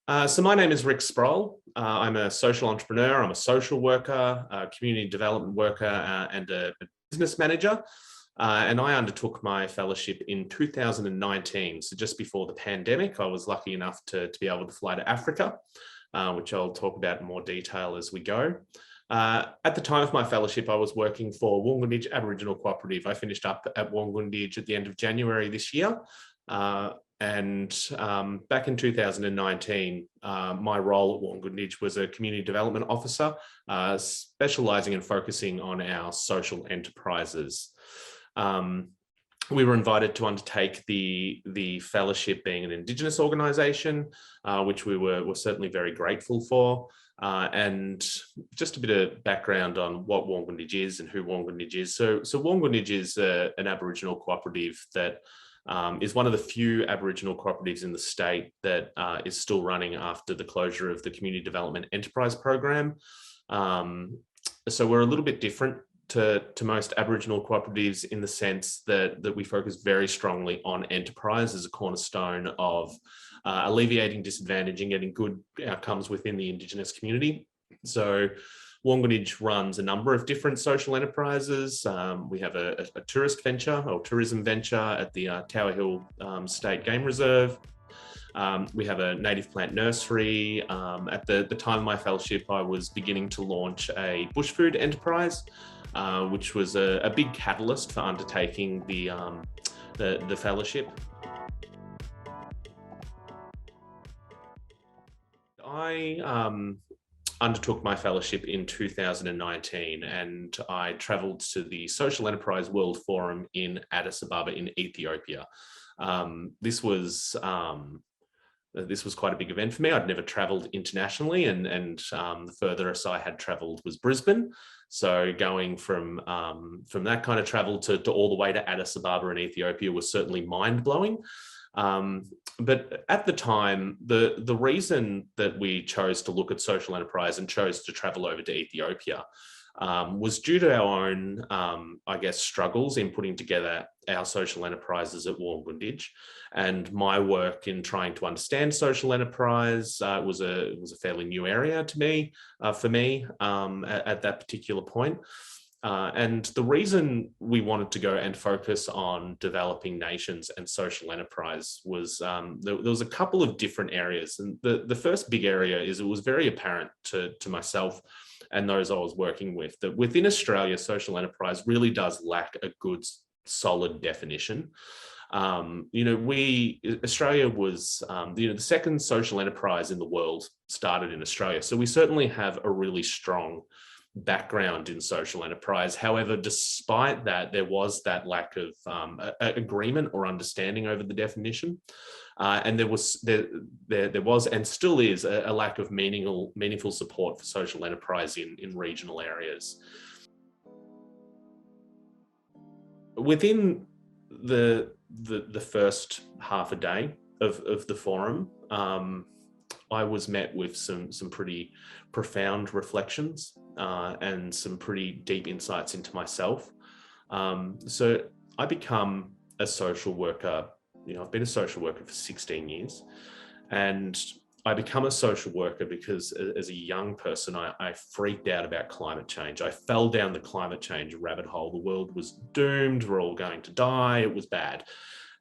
So my name is Rick Sproal. I'm a social entrepreneur, I'm a social worker, a community development worker, and a business manager. And I undertook my fellowship in 2019. So just before the pandemic, I was lucky enough to be able to fly to Africa, which I'll talk about in more detail as we go. At the time of my fellowship, I was working for Wollongongidge Aboriginal Cooperative. I finished up at Wollongongidge at the end of January this year. Back in 2019, my role at Wollongongidge was a community development officer, specialising and focusing on our social enterprises. We were invited to undertake the fellowship being an Indigenous organisation, which we were certainly very grateful for. And just a bit of background on what Wollongongidge is and who Wollongongidge is. So Wollongongidge is an Aboriginal cooperative that is one of the few Aboriginal cooperatives in the state that is still running after the closure of the Community Development Enterprise Program. So we're a little bit different to most Aboriginal cooperatives in the sense that we focus very strongly on enterprise as a cornerstone of alleviating disadvantage and getting good outcomes within the Indigenous community. So Wollongongidge runs a number of different social enterprises. We have a tourist venture or tourism venture at the Tower Hill State Game Reserve. We have a native plant nursery. At the time of my fellowship, I was beginning to launch a bush food enterprise, which was a big catalyst for undertaking the fellowship. I undertook my fellowship in 2019 and I travelled to the Social Enterprise World Forum in Addis Ababa in Ethiopia. This was quite a big event for me. I'd never travelled internationally, and the furthest I had travelled was Brisbane. So going from that kind of travel to all the way to Addis Ababa in Ethiopia was certainly mind-blowing. But at the time, the reason that we chose to look at social enterprise and chose to travel over to Ethiopia was due to our own, I guess, struggles in putting together our social enterprises at Wollongongidge, and my work in trying to understand social enterprise was a fairly new area to me, for me, at that particular point. And the reason we wanted to go and focus on developing nations and social enterprise was there was a couple of different areas. And the first big area is it was very apparent to myself and those I was working with that within Australia, social enterprise really does lack a good, solid definition. Australia was, the second social enterprise in the world started in Australia. So we certainly have a really strong background in social enterprise. However, despite that, there was that lack of agreement or understanding over the definition. And there was and still is a lack of meaningful support for social enterprise in regional areas. Within the first half a day of the forum, I was met with some pretty profound reflections and some pretty deep insights into myself. So I become a social worker. I've been a social worker for 16 years, and I become a social worker because as a young person, I freaked out about climate change. I fell down the climate change rabbit hole. The world was doomed. We're all going to die. It was bad.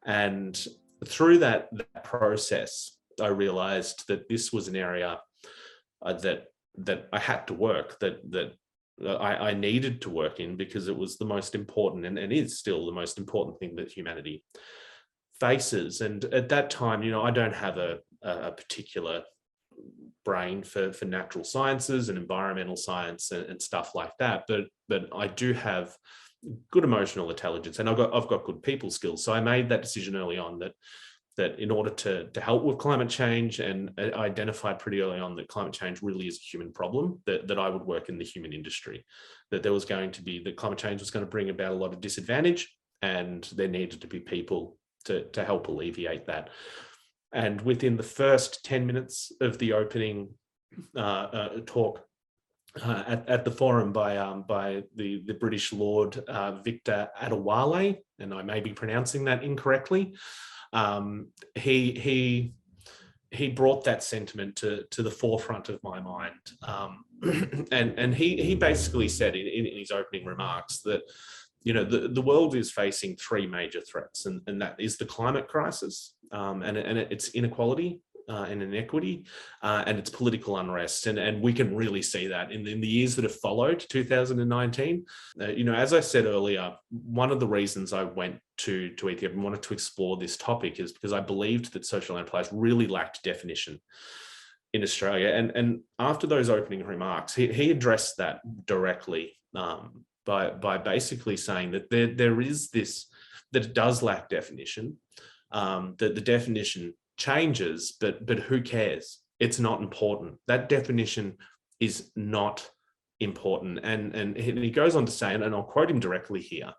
And through that process, I realized that this was an area that I had to work, that I needed to work in, because it was the most important and is still the most important thing that humanity faces. And at that time, I don't have a particular brain for natural sciences and environmental science and stuff like that, but I do have good emotional intelligence, and I've got good people skills. So I made that decision early on that in order to help with climate change, and I identified pretty early on that climate change really is a human problem, that I would work in the human industry, that there was going to be, that climate change was going to bring about a lot of disadvantage, and there needed to be people to help alleviate that. And within the first 10 minutes of the opening talk at the forum by the British Lord Victor Adewale, and I may be pronouncing that incorrectly, he he brought that sentiment to the forefront of my mind. And he basically said in his opening remarks that, the world is facing three major threats, and that is the climate crisis, and it's inequality and inequity, and it's political unrest. And we can really see that in the years that have followed 2019. As I said earlier, one of the reasons I went to Ethiopia and wanted to explore this topic is because I believed that social enterprise really lacked definition in Australia. And after those opening remarks, he addressed that directly, by basically saying that there is this, that it does lack definition, that the definition changes, but who cares? It's not important. That definition is not important. And he goes on to say, and I'll quote him directly here,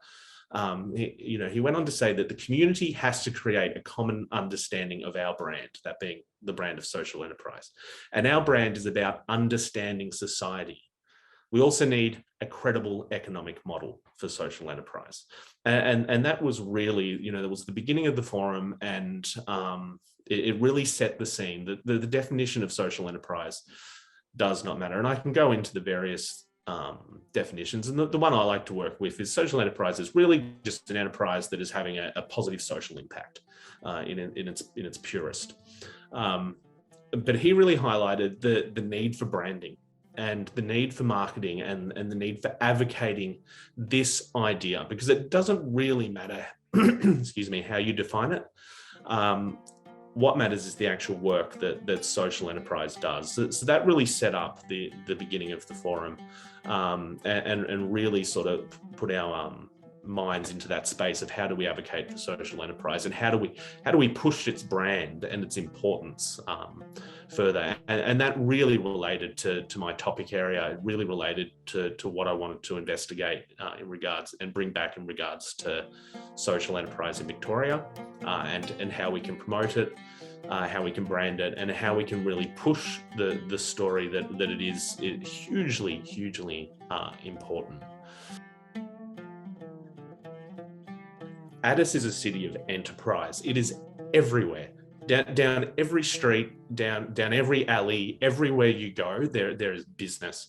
he went on to say that the community has to create a common understanding of our brand, that being the brand of social enterprise. And our brand is about understanding society. We also need a credible economic model for social enterprise. And that was really, that was the beginning of the forum, and it really set the scene that the definition of social enterprise does not matter. And I can go into the various definitions. And the one I like to work with is social enterprise is really just an enterprise that is having a positive social impact in its purest. But he really highlighted the need for branding, and the need for marketing, and the need for advocating this idea, because it doesn't really matter, excuse me, how you define it. What matters is the actual work that social enterprise does. So that really set up the beginning of the forum, and really sort of put our minds into that space of how do we advocate for social enterprise, and how do we push its brand and its importance further. And that really related to my topic area. It really related to what I wanted to investigate in regards and bring back in regards to social enterprise in Victoria, and how we can promote it, how we can brand it, and how we can really push the story that it is hugely important. Addis is a city of enterprise. It is everywhere. Down every street, down every alley, everywhere you go, there is business.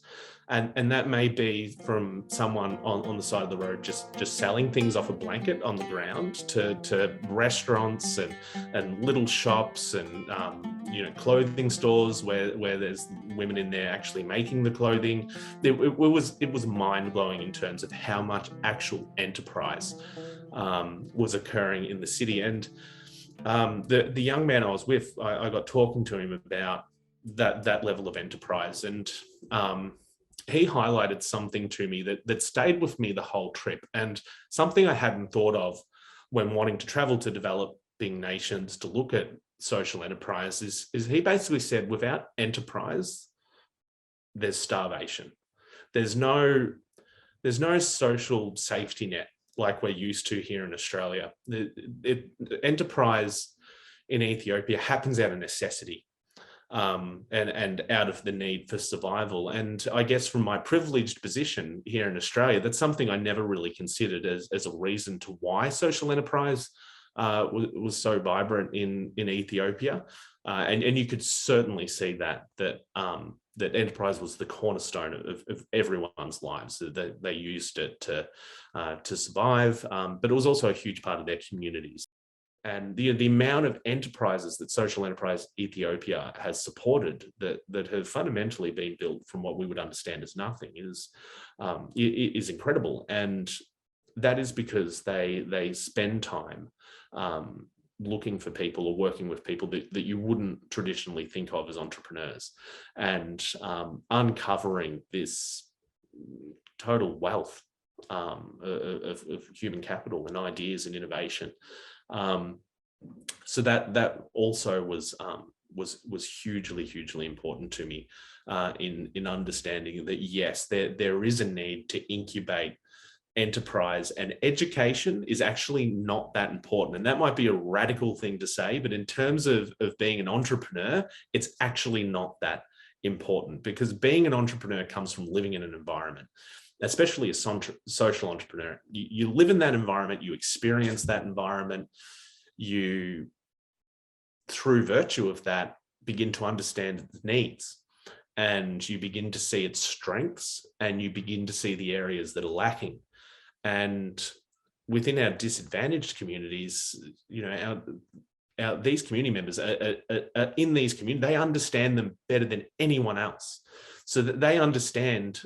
And that may be from someone on the side of the road just selling things off a blanket on the ground, to restaurants and little shops, and clothing stores where there's women in there actually making the clothing. It was mind-blowing in terms of how much actual enterprise was occurring in the city. And the young man I was with, I got talking to him about that level of enterprise, and he highlighted something to me that stayed with me the whole trip, and something I hadn't thought of when wanting to travel to developing nations to look at social enterprise is he basically said, without enterprise, there's starvation. There's no social safety net like we're used to here in Australia. Enterprise in Ethiopia happens out of necessity, and out of the need for survival. And I guess from my privileged position here in Australia, that's something I never really considered as a reason to why social enterprise was so vibrant in Ethiopia. And you could certainly see that enterprise was the cornerstone of everyone's lives. They used it to survive, but it was also a huge part of their communities. And the amount of enterprises that social enterprise Ethiopia has supported that have fundamentally been built from what we would understand as nothing is incredible. And that is because they spend time looking for people or working with people that you wouldn't traditionally think of as entrepreneurs, and uncovering this total wealth of human capital and ideas and innovation. So that also was hugely important to me in understanding that, yes, there is a need to incubate enterprise, and education is actually not that important. And that might be a radical thing to say, but in terms of being an entrepreneur, it's actually not that important, because being an entrepreneur comes from living in an environment, especially a social entrepreneur. You live in that environment, you experience that environment, you, through virtue of that, begin to understand its needs, and you begin to see its strengths, and you begin to see the areas that are lacking. And within our disadvantaged communities, you know, these community members are in these communities, they understand them better than anyone else, so that they understand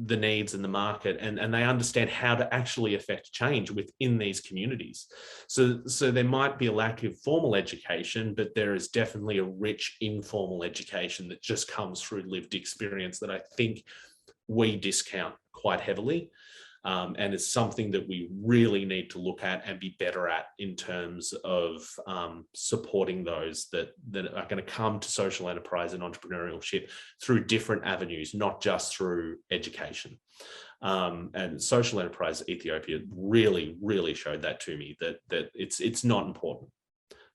the needs in the market, and they understand how to actually affect change within these communities. So there might be a lack of formal education, but there is definitely a rich informal education that just comes through lived experience that I think we discount quite heavily. And it's something that we really need to look at and be better at in terms of supporting those that are going to come to social enterprise and entrepreneurship through different avenues, not just through education. And social enterprise Ethiopia really, really showed that to me, that it's not important.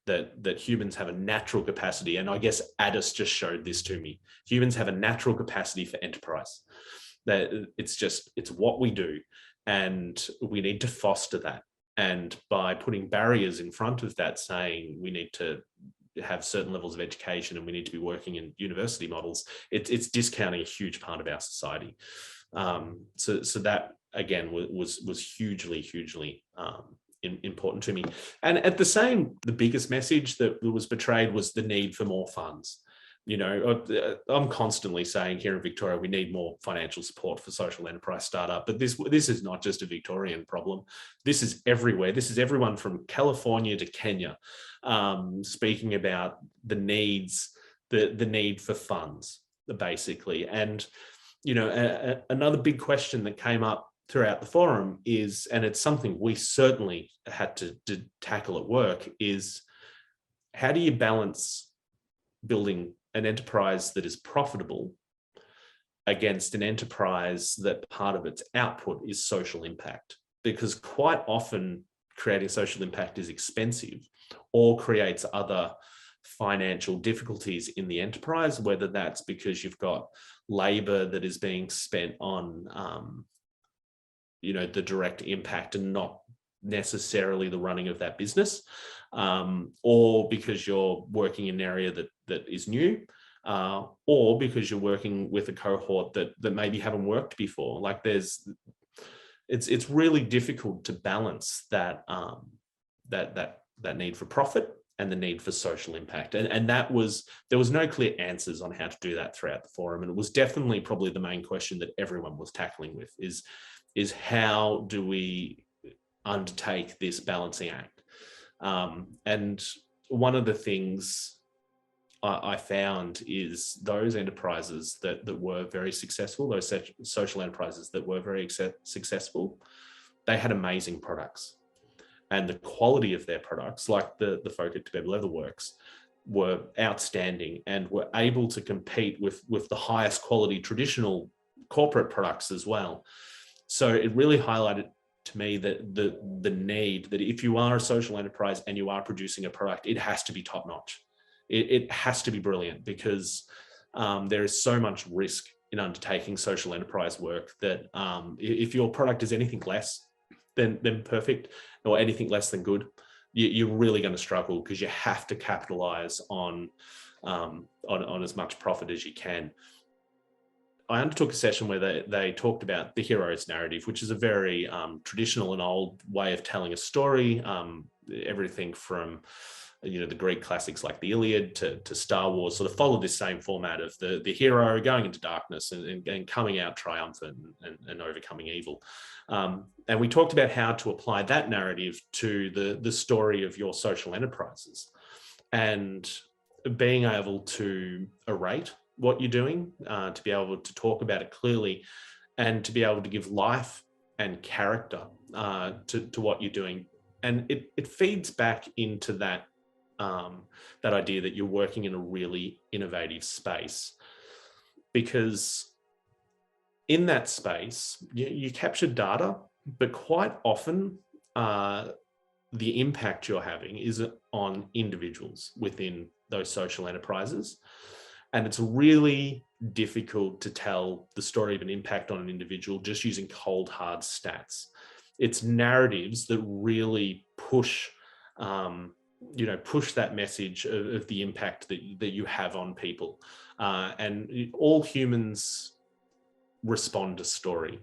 That humans have a natural capacity, and I guess Addis just showed this to me. Humans have a natural capacity for enterprise. That it's what we do, and we need to foster that. And by putting barriers in front of that, saying we need to have certain levels of education and we need to be working in university models, it's discounting a huge part of our society. So that again was hugely important to me. And at the biggest message that was betrayed was the need for more funds. You know, I'm constantly saying here in Victoria, we need more financial support for social enterprise startup, but this is not just a Victorian problem. This is everywhere. This is everyone from California to Kenya, speaking about the needs, the need for funds, basically. And, you know, another big question that came up throughout the forum is, and it's something we certainly had to tackle at work, is how do you balance building an enterprise that is profitable against an enterprise that part of its output is social impact? Because quite often creating social impact is expensive or creates other financial difficulties in the enterprise, whether that's because you've got labor that is being spent on you know, the direct impact and not necessarily the running of that business, or because you're working in an area that is new, or because you're working with a cohort that maybe haven't worked before. Like it's really difficult to balance that that need for profit and the need for social impact. And there was no clear answers on how to do that throughout the forum. And it was definitely probably the main question that everyone was tackling with is how do we undertake this balancing act? And one of the things I found is those enterprises that were very successful, those social enterprises that were very successful, they had amazing products. And the quality of their products, like the folk at Tibet Leatherworks, were outstanding and were able to compete with the highest quality traditional corporate products as well. So it really highlighted to me that the need that if you are a social enterprise and you are producing a product, it has to be top notch. It has to be brilliant, because there is so much risk in undertaking social enterprise work that if your product is anything less than perfect or anything less than good, you're really going to struggle, because you have to capitalize on as much profit as you can. I undertook a session where they talked about the hero's narrative, which is a very traditional and old way of telling a story. Everything from, you know, the Greek classics like the Iliad to Star Wars sort of follow this same format of the hero going into darkness and coming out triumphant and overcoming evil. And we talked about how to apply that narrative to the story of your social enterprises, and being able to orate what you're doing, to be able to talk about it clearly, and to be able to give life and character to what you're doing. And it feeds back into that idea that you're working in a really innovative space, because in that space, you capture data, but quite often the impact you're having is on individuals within those social enterprises. And it's really difficult to tell the story of an impact on an individual just using cold, hard stats. It's narratives that really push push that message of the impact that you have on people. And all humans respond to story.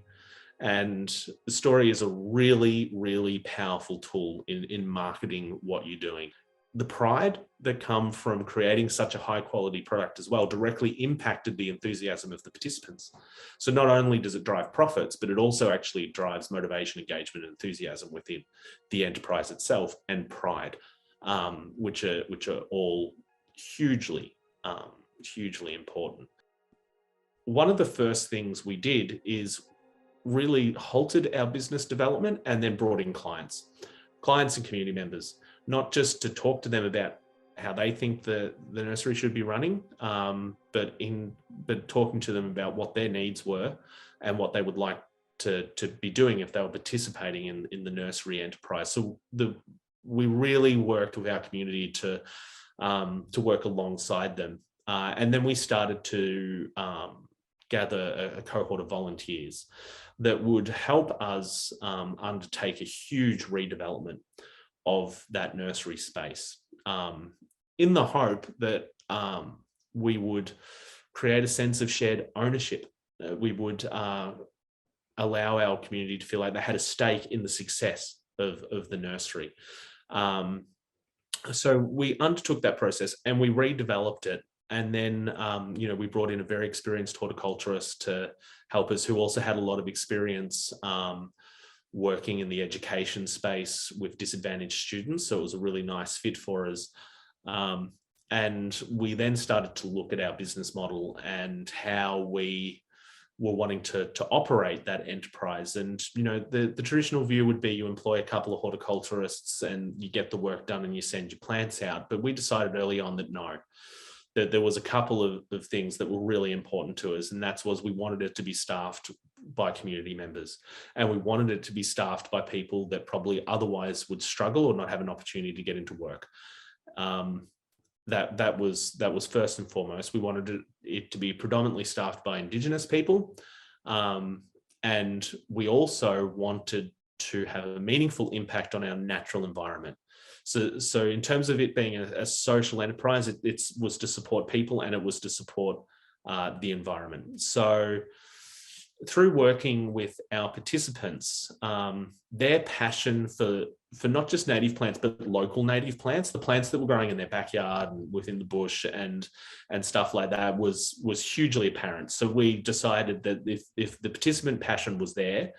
And the story is a really, really powerful tool in marketing what you're doing. The pride that come from creating such a high quality product as well directly impacted the enthusiasm of the participants. So not only does it drive profits, but it also actually drives motivation, engagement, and enthusiasm within the enterprise itself, and pride, which are all hugely, hugely important. One of the first things we did is really halted our business development and then brought in clients and community members, not just to talk to them about how they think the nursery should be running, but talking to them about what their needs were and what they would like to be doing if they were participating in the nursery enterprise. So we really worked with our community to work alongside them. And then we started to gather a cohort of volunteers that would help us undertake a huge redevelopment of that nursery space, in the hope that we would create a sense of shared ownership. We would allow our community to feel like they had a stake in the success of the nursery. So we undertook that process and we redeveloped it. And then, we brought in a very experienced horticulturist to help us, who also had a lot of experience working in the education space with disadvantaged students. So it was a really nice fit for us. And we then started to look at our business model and how we were wanting to operate that enterprise. And, the traditional view would be you employ a couple of horticulturists and you get the work done and you send your plants out. But we decided early on that no, that there was a couple of things that were really important to us. And that was, we wanted it to be staffed by community members. And we wanted it to be staffed by people that probably otherwise would struggle or not have an opportunity to get into work. That was first and foremost. We wanted it to be predominantly staffed by Indigenous people. And we also wanted to have a meaningful impact on our natural environment. So in terms of it being a social enterprise, it was to support people and it was to support the environment. So through working with our participants, their passion for not just native plants, but local native plants, the plants that were growing in their backyard and within the bush and stuff like that was hugely apparent. So we decided that if the participant passion was there,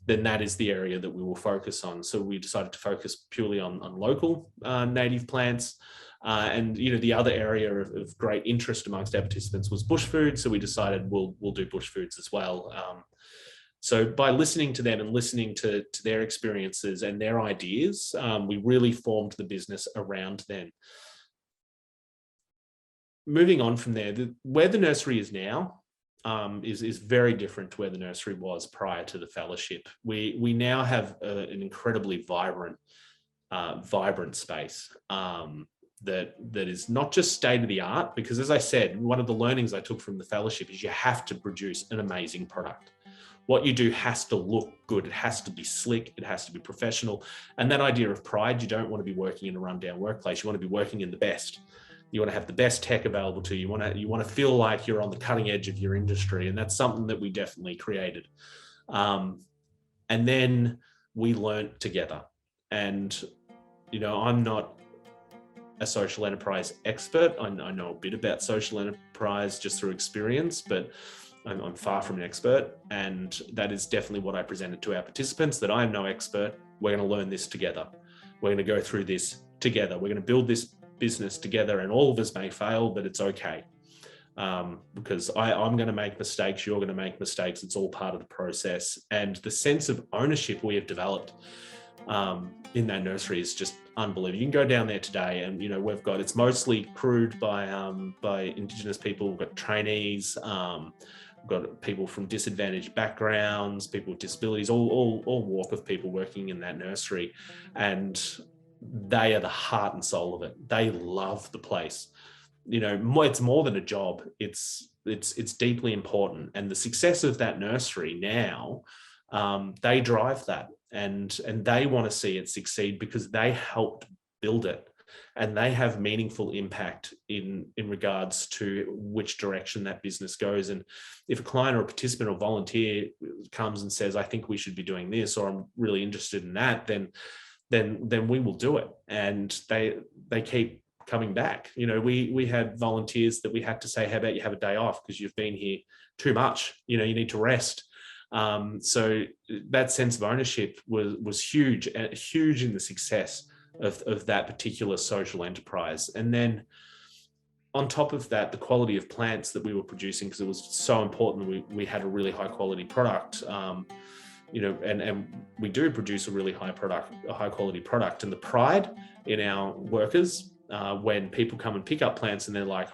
then that is the area that we will focus on. So we decided to focus purely on local native plants. And the other area of great interest amongst our participants was bush food. So we decided we'll do bush foods as well. So by listening to them and listening to their experiences and their ideas, we really formed the business around them. Moving on from there, where the nursery is now, is very different to where the nursery was prior to the fellowship. We now have an incredibly vibrant space that is not just state of the art, because as I said, one of the learnings I took from the fellowship is you have to produce an amazing product. What you do has to look good. It has to be slick. It has to be professional. And that idea of pride, you don't want to be working in a rundown workplace. You want to be working in the best. You want to have the best tech available to you. You want to feel like you're on the cutting edge of your industry. And that's something that we definitely created. And then we learned together. And, I'm not a social enterprise expert. I know a bit about social enterprise just through experience, but I'm far from an expert. And that is definitely what I presented to our participants, that I am no expert. We're going to learn this together. We're going to go through this together. We're going to build this business together, and all of us may fail, but it's okay. Because I'm going to make mistakes, you're going to make mistakes. It's all part of the process. And the sense of ownership we have developed in that nursery is just unbelievable. You can go down there today and, it's mostly crewed by Indigenous people. We've got trainees, we've got people from disadvantaged backgrounds, people with disabilities, all walk of people working in that nursery. And they are the heart and soul of it. They love the place. It's more than a job. It's deeply important. And the success of that nursery now, they drive that, and they want to see it succeed because they helped build it. and they have meaningful impact in regards to which direction that business goes. And if a client or a participant or volunteer comes and says, I think we should be doing this, or I'm really interested in that, then we will do it. And they keep coming back. You know, we had volunteers that we had to say, how about you have a day off because you've been here too much, you know, you need to rest. So that sense of ownership was huge in the success of that particular social enterprise. And then on top of that, the quality of plants that we were producing, because it was so important that we had a really high quality product, you know, and we do produce a really high quality product. And the pride in our workers, when people come and pick up plants and they're like,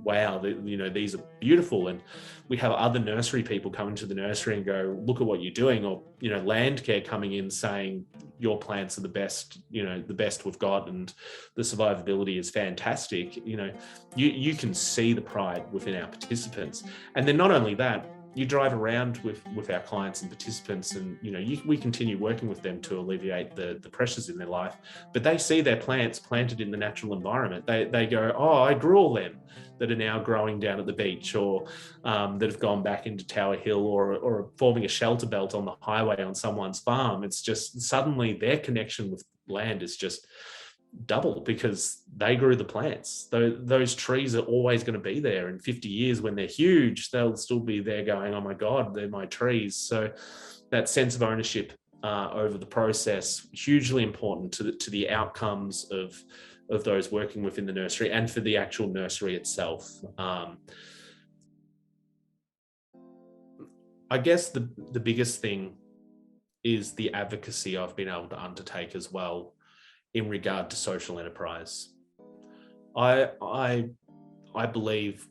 wow, you know, these are beautiful. And we have other nursery people come into the nursery and go, look at what you're doing. Or, you know, land care coming in saying your plants are the best, you know, the best we've got, and the survivability is fantastic. You know, you can see the pride within our participants. And then not only that, you drive around with our clients and participants, and you know, we continue working with them to alleviate the pressures in their life, but they see their plants planted in the natural environment. They go, oh, I grew all them that are now growing down at the beach, or that have gone back into Tower Hill, or forming a shelter belt on the highway on someone's farm. It's just suddenly their connection with land is just double because they grew the plants. Those trees are always going to be there. In 50 years when they're huge, they'll still be there going, oh my God, they're my trees. So that sense of ownership over the process, hugely important to the outcomes of those working within the nursery and for the actual nursery itself. I guess the biggest thing is the advocacy I've been able to undertake as well in regard to social enterprise. I believe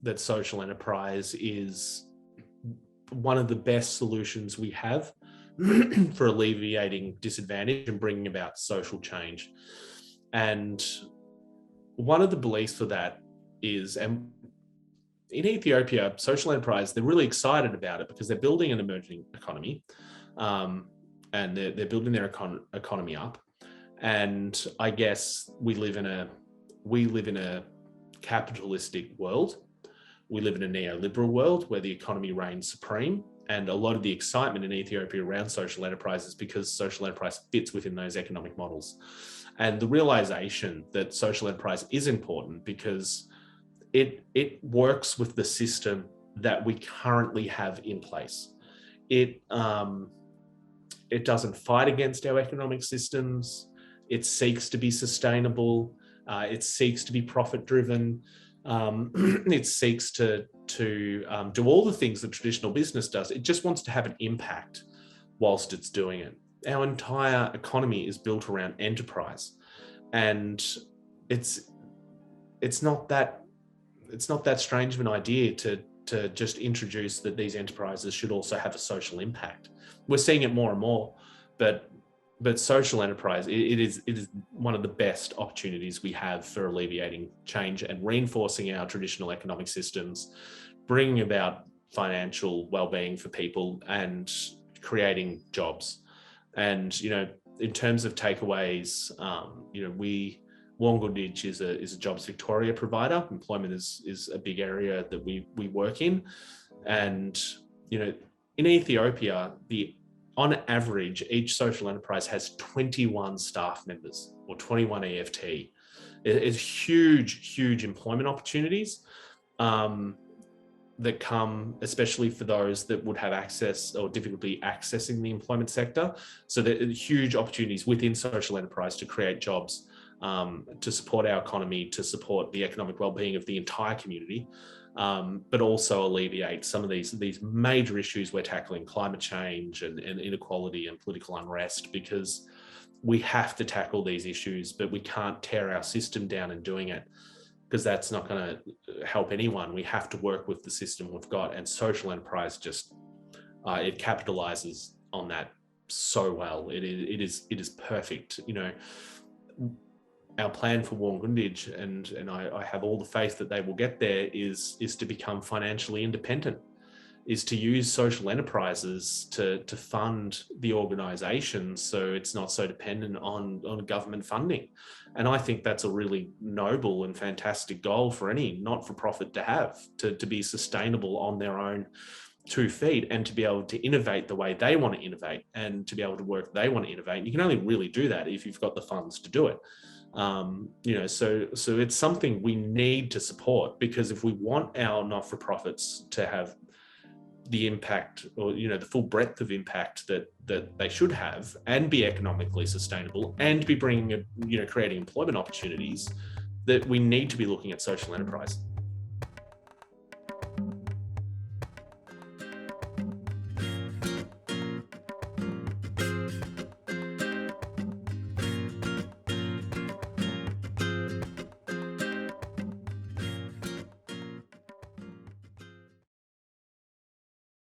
that social enterprise is one of the best solutions we have for alleviating disadvantage and bringing about social change. And one of the beliefs for that is, and in Ethiopia, social enterprise, they're really excited about it because they're building an emerging economy, and they're building their economy up. And I guess we live in a capitalistic world. We live in a neoliberal world where the economy reigns supreme. And a lot of the excitement in Ethiopia around social enterprise is because social enterprise fits within those economic models. And the realization that social enterprise is important because it works with the system that we currently have in place. It doesn't fight against our economic systems. It seeks to be sustainable. It seeks to be profit-driven. It seeks to do all the things that traditional business does. It just wants to have an impact whilst it's doing it. Our entire economy is built around enterprise, and it's not that strange of an idea to just introduce that these enterprises should also have a social impact. We're seeing it more and more, but social enterprise, it is one of the best opportunities we have for alleviating change and reinforcing our traditional economic systems, bringing about financial well-being for people and creating jobs. And, you know, in terms of takeaways, you know, Warngoodidge is a Jobs Victoria provider. Employment is a big area that we work in. And, you know, in Ethiopia, on average, each social enterprise has 21 staff members or 21 EFT. It's huge employment opportunities that come, especially for those that would have access or difficulty accessing the employment sector. So there are huge opportunities within social enterprise to create jobs, to support our economy, to support the economic well-being of the entire community. But also alleviate some of these major issues we're tackling, climate change and inequality and political unrest, because we have to tackle these issues, but we can't tear our system down in doing it, because that's not going to help anyone. We have to work with the system we've got, and social enterprise just, it capitalizes on that so well. It is perfect. You know, our plan for Warngoodidge, and I have all the faith that they will get there, is to become financially independent. is to use social enterprises to fund the organizations so it's not so dependent on government funding. And I think that's a really noble and fantastic goal for any not-for-profit to have, to be sustainable on their own 2 feet and to be able to innovate the way they want to innovate and to be able to work they want to innovate. And you can only really do that if you've got the funds to do it. So it's something we need to support, because if we want our not-for-profits to have the impact, or the full breadth of impact that they should have, and be economically sustainable and be bringing creating employment opportunities, that we need to be looking at social enterprise.